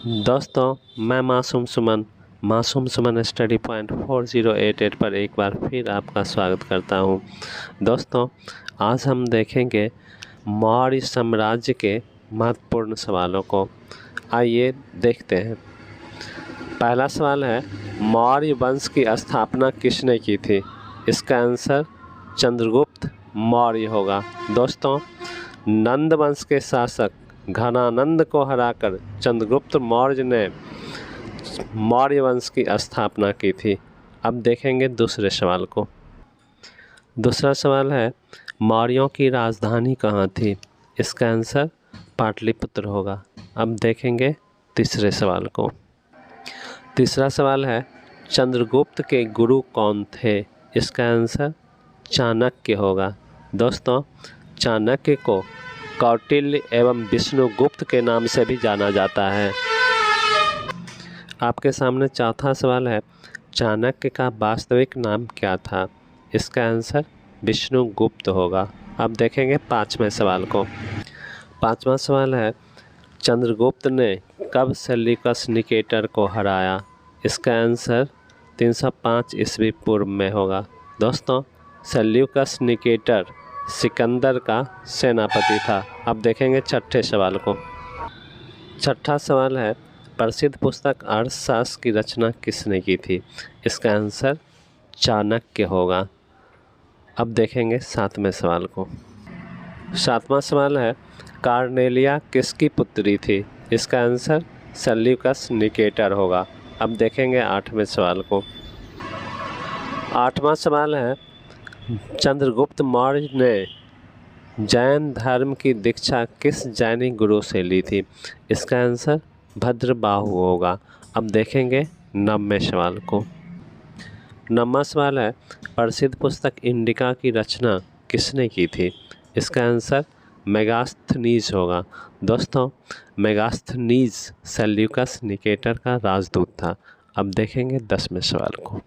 दोस्तों, मैं मासूम सुमन स्टडी पॉइंट 4088 पर एक बार फिर आपका स्वागत करता हूं। दोस्तों, आज हम देखेंगे मौर्य साम्राज्य के महत्वपूर्ण सवालों को। आइए देखते हैं। पहला सवाल है, मौर्य वंश की स्थापना किसने की थी? इसका आंसर चंद्रगुप्त मौर्य होगा। दोस्तों, नंद वंश के शासक घनानंद को हराकर चंद्रगुप्त मौर्य ने मौर्य वंश की स्थापना की थी। अब देखेंगे दूसरे सवाल को। दूसरा सवाल है, मौर्यों की राजधानी कहाँ थी? इसका आंसर पाटलिपुत्र होगा। अब देखेंगे तीसरे सवाल को। तीसरा सवाल है, चंद्रगुप्त के गुरु कौन थे? इसका आंसर चाणक्य होगा। दोस्तों, चाणक्य को कौटिल्य एवं विष्णुगुप्त के नाम से भी जाना जाता है। आपके सामने चौथा सवाल है, चाणक्य का वास्तविक नाम क्या था? इसका आंसर विष्णुगुप्त होगा। अब देखेंगे पांचवें सवाल को। पांचवा सवाल है, चंद्रगुप्त ने कब सेल्यूकस निकेटर को हराया? इसका आंसर 305 ईस्वी पूर्व में होगा। दोस्तों, सेल्यूकस निकेटर सिकंदर का सेनापति था। अब देखेंगे छठे सवाल को। छठा सवाल है, प्रसिद्ध पुस्तक अर्थशास्त्र की रचना किसने की थी? इसका आंसर चाणक्य होगा। अब देखेंगे सातवें सवाल को। सातवां सवाल है, कार्नेलिया किसकी पुत्री थी? इसका आंसर सेल्यूकस निकेटर होगा। अब देखेंगे आठवें सवाल को। आठवां सवाल है, चंद्रगुप्त मौर्य ने जैन धर्म की दीक्षा किस जैनी गुरु से ली थी? इसका आंसर भद्रबाहु होगा। अब देखेंगे नववें सवाल को। नववां सवाल है, प्रसिद्ध पुस्तक इंडिका की रचना किसने की थी? इसका आंसर मेगास्थनीज होगा। दोस्तों, मेगास्थनीज सेल्यूकस निकेटर का राजदूत था। अब देखेंगे 10वें सवाल को।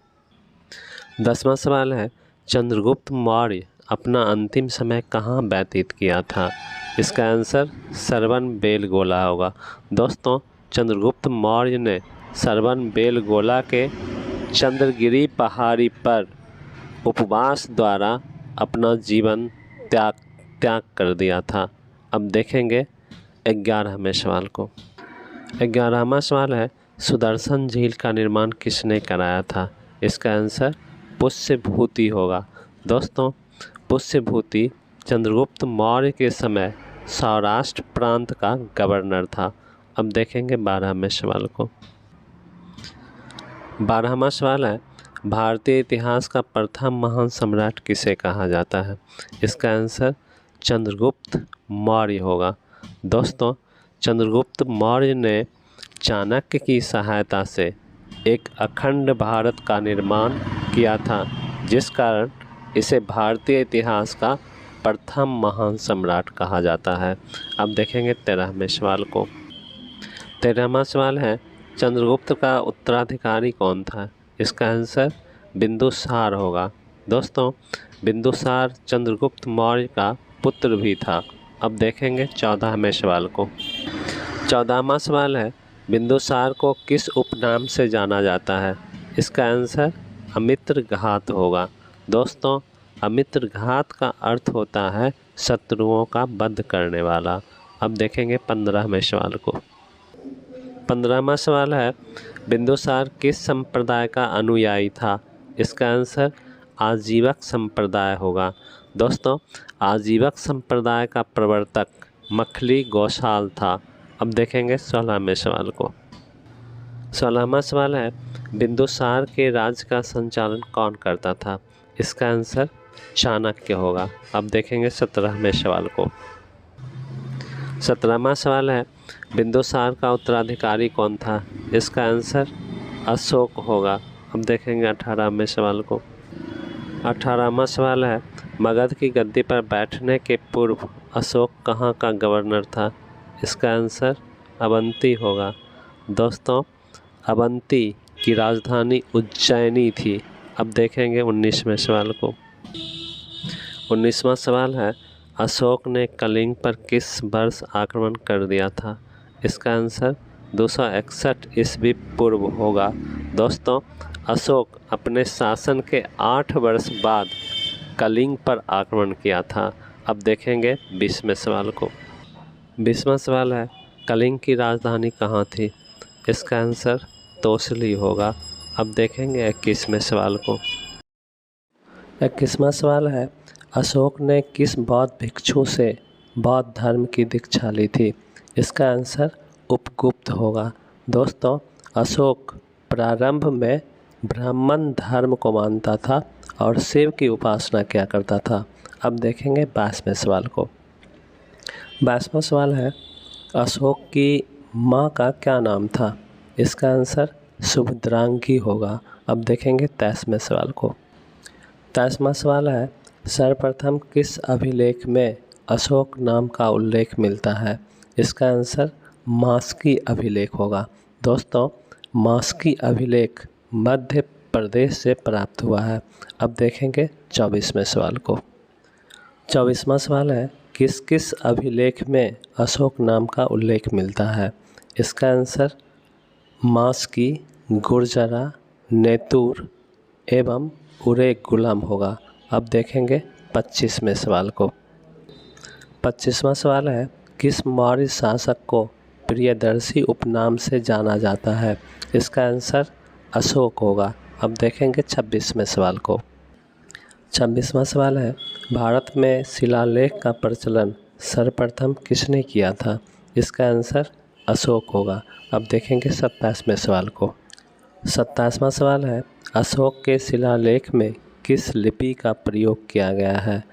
10वां सवाल है, चंद्रगुप्त मौर्य अपना अंतिम समय कहाँ व्यतीत किया था? इसका आंसर सरवन बेलगोला होगा। दोस्तों, चंद्रगुप्त मौर्य ने सरवन बेलगोला के चंद्रगिरी पहाड़ी पर उपवास द्वारा अपना जीवन त्याग कर दिया था। अब देखेंगे 11वें सवाल को। 11वां सवाल है, सुदर्शन झील का निर्माण किसने कराया था? इसका आंसर पुष्यभूति होगा। दोस्तों, पुष्यभूति चंद्रगुप्त मौर्य के समय सौराष्ट्र प्रांत का गवर्नर था। अब देखेंगे 12वें सवाल को। 12वां सवाल है, भारतीय इतिहास का प्रथम महान सम्राट किसे कहा जाता है? इसका आंसर चंद्रगुप्त मौर्य होगा। दोस्तों, चंद्रगुप्त मौर्य ने चाणक्य की सहायता से एक अखंड भारत का निर्माण किया था, जिस कारण इसे भारतीय इतिहास का प्रथम महान सम्राट कहा जाता है। अब देखेंगे 13वें सवाल को। 13वां सवाल है, चंद्रगुप्त का उत्तराधिकारी कौन था? इसका आंसर बिंदुसार होगा। दोस्तों, बिंदुसार चंद्रगुप्त मौर्य का पुत्र भी था। अब देखेंगे 14वें सवाल को। 14वां सवाल है, बिंदुसार को किस उपनाम से जाना जाता है? इसका आंसर अमित्रघात होगा। दोस्तों, अमित्रघात का अर्थ होता है शत्रुओं का वध करने वाला। अब देखेंगे 15वें सवाल को। 15वां सवाल है, बिंदुसार किस संप्रदाय का अनुयायी था? इसका आंसर आजीवक संप्रदाय होगा। दोस्तों, आजीवक संप्रदाय का प्रवर्तक मखली गौशाल था। अब देखेंगे 16वें सवाल को। 16वां सवाल है, बिंदुसार के राज्य का संचालन कौन करता था? इसका आंसर चाणक्य होगा। अब देखेंगे 17वें सवाल को। 17वां सवाल है, बिंदुसार का उत्तराधिकारी कौन था? इसका आंसर अशोक होगा। अब देखेंगे 18वें सवाल को। 18वां सवाल है, मगध की गद्दी पर बैठने के पूर्व अशोक कहाँ का गवर्नर था? इसका आंसर अवंती होगा। दोस्तों, अवंती की राजधानी उज्जैनी थी। अब देखेंगे 19वें सवाल को। 19वां सवाल है, अशोक ने कलिंग पर किस वर्ष आक्रमण कर दिया था? इसका आंसर 261 ईस्वी पूर्व होगा। दोस्तों, अशोक अपने शासन के 8 वर्ष बाद कलिंग पर आक्रमण किया था। अब देखेंगे 20वें सवाल को। 20वां सवाल है, कलिंग की राजधानी कहाँ थी? इसका आंसर तोसली होगा। अब देखेंगे 21वें सवाल को। 21वां सवाल है, अशोक ने किस बौद्ध भिक्षु से बौद्ध धर्म की दीक्षा ली थी? इसका आंसर उपगुप्त होगा। दोस्तों, अशोक प्रारंभ में ब्राह्मण धर्म को मानता था और शिव की उपासना किया करता था। अब देखेंगे 22वें सवाल को। 22वां सवाल है, अशोक की माँ का क्या नाम था? इसका आंसर सुभद्रांगी होगा। अब देखेंगे 23वें सवाल को। 23वां सवाल है, सर्वप्रथम किस अभिलेख में अशोक नाम का उल्लेख मिलता है? इसका आंसर मास्की अभिलेख होगा। दोस्तों, मास्की अभिलेख मध्य प्रदेश से प्राप्त हुआ है। अब देखेंगे 24वें सवाल को। 24वां सवाल है, किस किस अभिलेख में अशोक नाम का उल्लेख मिलता है? इसका आंसर मास्की, गुर्जरा, नेतुर एवं उरेगुलम होगा। अब देखेंगे 25वें सवाल को। 25वां सवाल है, किस मौर्य शासक को प्रियदर्शी उपनाम से जाना जाता है? इसका आंसर अशोक होगा। अब देखेंगे 26वें सवाल को। 26वां सवाल है, भारत में शिलालेख का प्रचलन सर्वप्रथम किसने किया था? इसका आंसर अशोक होगा। अब देखेंगे 27वें सवाल को। 27वां सवाल है, अशोक के शिलालेख में किस लिपि का प्रयोग किया गया है?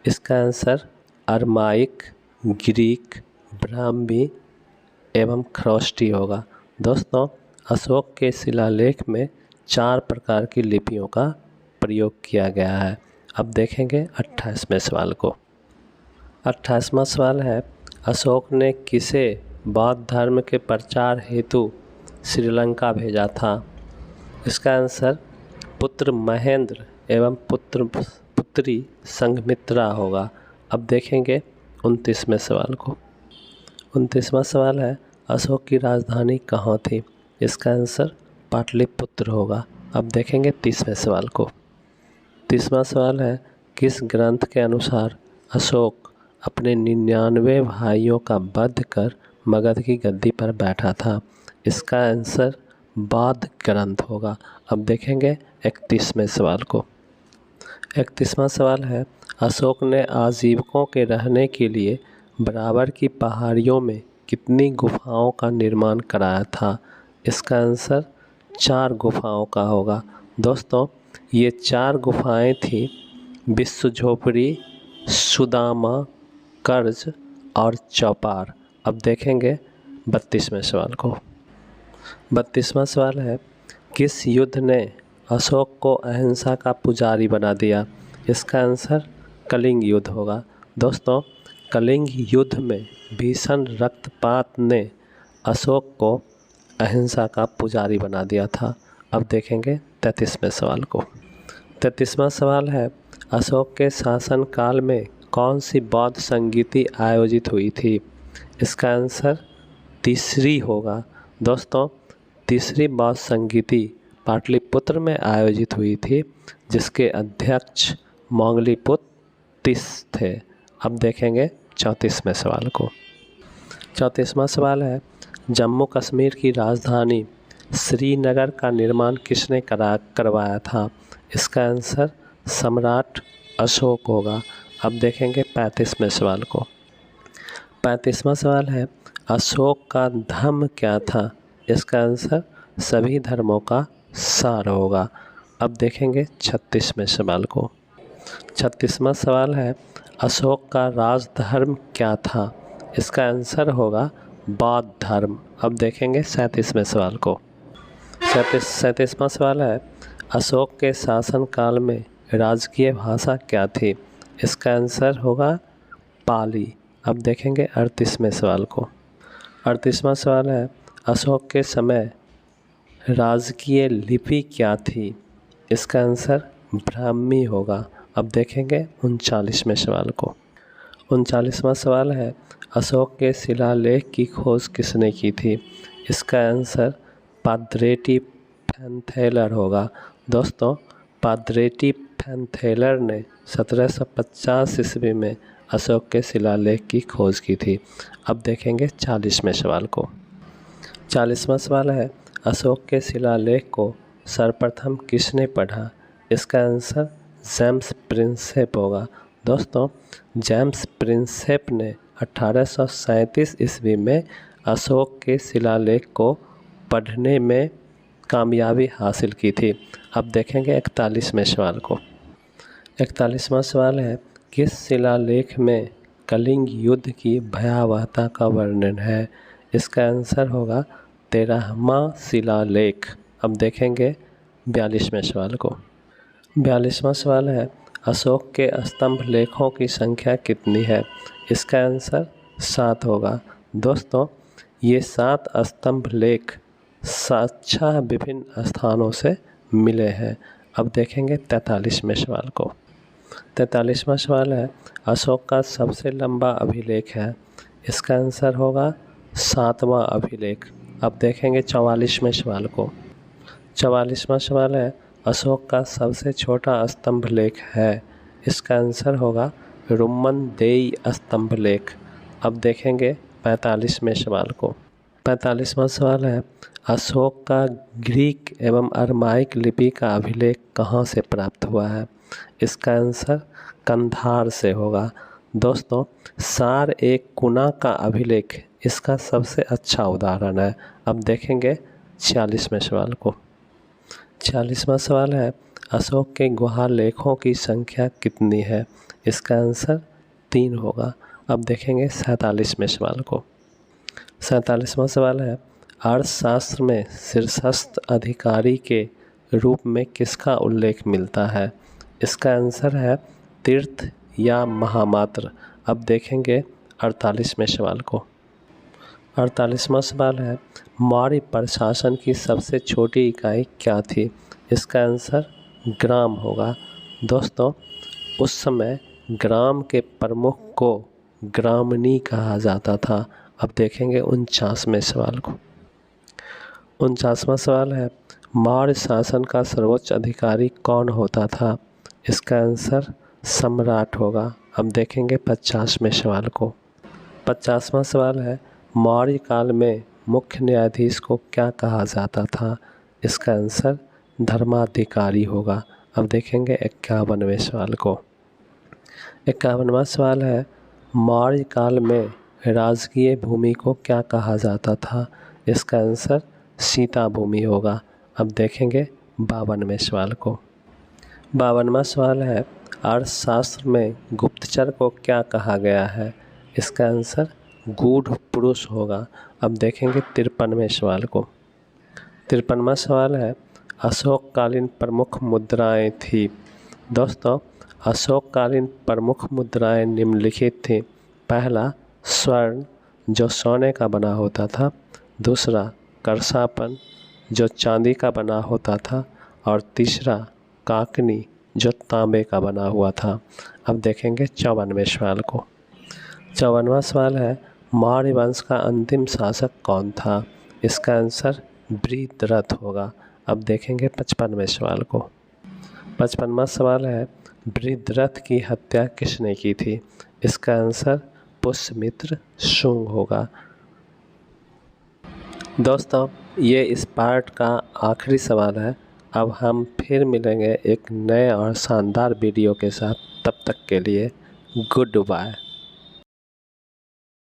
इसका आंसर अरमाइक, ग्रीक, ब्राह्मी एवं ख्रोष्टी होगा। दोस्तों, अशोक के शिलालेख में 4 प्रकार की लिपियों का प्रयोग किया गया है। अब देखेंगे 28वें सवाल को। 28वां सवाल है, अशोक ने किसे बौद्ध धर्म के प्रचार हेतु श्रीलंका भेजा था? इसका आंसर पुत्र महेंद्र एवं पुत्री संघमित्रा होगा। अब देखेंगे 29वें सवाल को। 29वां सवाल है, अशोक की राजधानी कहाँ थी? इसका आंसर पाटलिपुत्र होगा। अब देखेंगे 30वें सवाल को। 30वां सवाल है, किस ग्रंथ के अनुसार अशोक अपने 99 भाइयों का वध कर मगध की गद्दी पर बैठा था? इसका आंसर बौद्ध ग्रंथ होगा। अब देखेंगे 31वें सवाल को। 31वां सवाल है, अशोक ने आजीविकों के रहने के लिए बराबर की पहाड़ियों में कितनी गुफाओं का निर्माण कराया था? इसका आंसर 4 गुफाओं का होगा। दोस्तों, ये 4 गुफाएं थी विश्वझोपड़ी, सुदामा, कर्ज और चौपार। अब देखेंगे 32वें सवाल को। 32वां सवाल है, किस युद्ध ने अशोक को अहिंसा का पुजारी बना दिया? इसका आंसर कलिंग युद्ध होगा। दोस्तों, कलिंग युद्ध में भीषण रक्तपात ने अशोक को अहिंसा का पुजारी बना दिया था। अब देखेंगे 33वें सवाल को। 33वां सवाल है, अशोक के शासनकाल में कौन सी बौद्ध संगीति आयोजित हुई थी? इसका आंसर तीसरी होगा। दोस्तों, तीसरी बौद्ध संगीति पाटलिपुत्र में आयोजित हुई थी, जिसके अध्यक्ष मोंगलीपुत्र तिस थे। अब देखेंगे 34वें सवाल को। 34वां सवाल है, जम्मू कश्मीर की राजधानी श्रीनगर का निर्माण किसने करवाया था? इसका आंसर सम्राट अशोक होगा। अब देखेंगे 35वें सवाल को। 35वां सवाल है, अशोक का धम्म क्या था? इसका आंसर सभी धर्मों का सार होगा। अब देखेंगे 36वें सवाल को। 36वां सवाल है, अशोक का राजधर्म क्या था? इसका आंसर होगा बौद्ध धर्म। अब देखेंगे 37वें सवाल को। 37वां सवाल है, अशोक के शासनकाल में राजकीय भाषा क्या थी? इसका आंसर होगा पाली। अब देखेंगे 38वें सवाल को। 38वां सवाल है, अशोक के समय राजकीय लिपि क्या थी? इसका आंसर ब्राह्मी होगा। अब देखेंगे 39वें सवाल को। 39वां सवाल है, अशोक के शिलालेख की खोज किसने की थी? इसका आंसर पादरेटी पैंथेलर होगा। दोस्तों, पादरेटी पैंथेलर ने 1750 ईस्वी में अशोक के शिलालेख की खोज की थी। अब देखेंगे 40वें सवाल को। 40वां सवाल है, अशोक के शिलालेख को सर्वप्रथम किसने पढ़ा? इसका आंसर जेम्स प्रिंसेप होगा। दोस्तों, जेम्स प्रिंसेप ने 1837 ईस्वी में अशोक के शिलालेख को पढ़ने में कामयाबी हासिल की थी। अब देखेंगे 41वें सवाल को। 41वां सवाल है, किस शिलालेख में कलिंग युद्ध की भयावहता का वर्णन है? इसका आंसर होगा 13वां शिलालेख। अब देखेंगे 42वें सवाल को। 42वां सवाल है, अशोक के स्तंभ लेखों की संख्या कितनी है? इसका आंसर 7 होगा। दोस्तों, ये 7 स्तंभ लेख साक्षाह विभिन्न स्थानों से मिले हैं। अब देखेंगे 43वें सवाल को। 43वां सवाल है, अशोक का सबसे लंबा अभिलेख है? इसका आंसर होगा 7वां अभिलेख। अब देखेंगे 44वें सवाल को। 44वां सवाल है, अशोक का सबसे छोटा स्तंभ लेख है? इसका आंसर होगा रुम्मनदेई स्तंभ लेख। अब देखेंगे 45वें सवाल को। 45वां सवाल है, अशोक का ग्रीक एवं अरमाइक लिपि का अभिलेख कहाँ से प्राप्त हुआ है? इसका आंसर कंधार से होगा। दोस्तों, सार एक कुना का अभिलेख इसका सबसे अच्छा उदाहरण है। अब देखेंगे 46वें सवाल को। 46वां सवाल है, अशोक के गुहा लेखों की संख्या कितनी है? इसका आंसर 3 होगा। अब देखेंगे 47वें सवाल को। 47वां सवाल है, अर्थशास्त्र में शीर्षस्थ अधिकारी के रूप में किसका उल्लेख मिलता है? इसका आंसर है तीर्थ या महामात्र। अब देखेंगे 48वें सवाल को। 48वां सवाल है, मौर्य प्रशासन की सबसे छोटी इकाई क्या थी? इसका आंसर ग्राम होगा। दोस्तों, उस समय ग्राम के प्रमुख को ग्रामनी कहा जाता था। अब देखेंगे 49वें सवाल को। 49वां सवाल है, मौर्य शासन का सर्वोच्च अधिकारी कौन होता था? इसका आंसर सम्राट होगा। अब देखेंगे 50वें सवाल को। 50वां सवाल है, मौर्य काल में मुख्य न्यायाधीश को क्या कहा जाता था? इसका आंसर धर्माधिकारी होगा। अब देखेंगे 51वें सवाल को। 51वां सवाल है, मौर्य काल में राजकीय भूमि को क्या कहा जाता था? इसका आंसर सीता भूमि होगा। अब देखेंगे 52वें सवाल को। 52वां सवाल है, अर्थशास्त्र में गुप्तचर को क्या कहा गया है? इसका आंसर गूढ़ पुरुष होगा। अब देखेंगे 53वें सवाल को। 53वां सवाल है, अशोककालीन प्रमुख मुद्राएं थी। दोस्तों, अशोककालीन प्रमुख मुद्राएं निम्नलिखित थी। पहला, स्वर्ण जो सोने का बना होता था। दूसरा, करसापन जो चांदी का बना होता था। और तीसरा, काकनी जो तांबे का बना हुआ था। अब देखेंगे 54वें सवाल को। 54वां सवाल है, मौर्य वंश का अंतिम शासक कौन था? इसका आंसर बृहद्रथ होगा। अब देखेंगे 55वें सवाल को। 55वां सवाल है, बृहद्रथ की हत्या किसने की थी? इसका आंसर पुष्यमित्र शुंग होगा। दोस्तों, ये इस पार्ट का आखिरी सवाल है। अब हम फिर मिलेंगे एक नए और शानदार वीडियो के साथ। तब तक के लिए गुड बाय।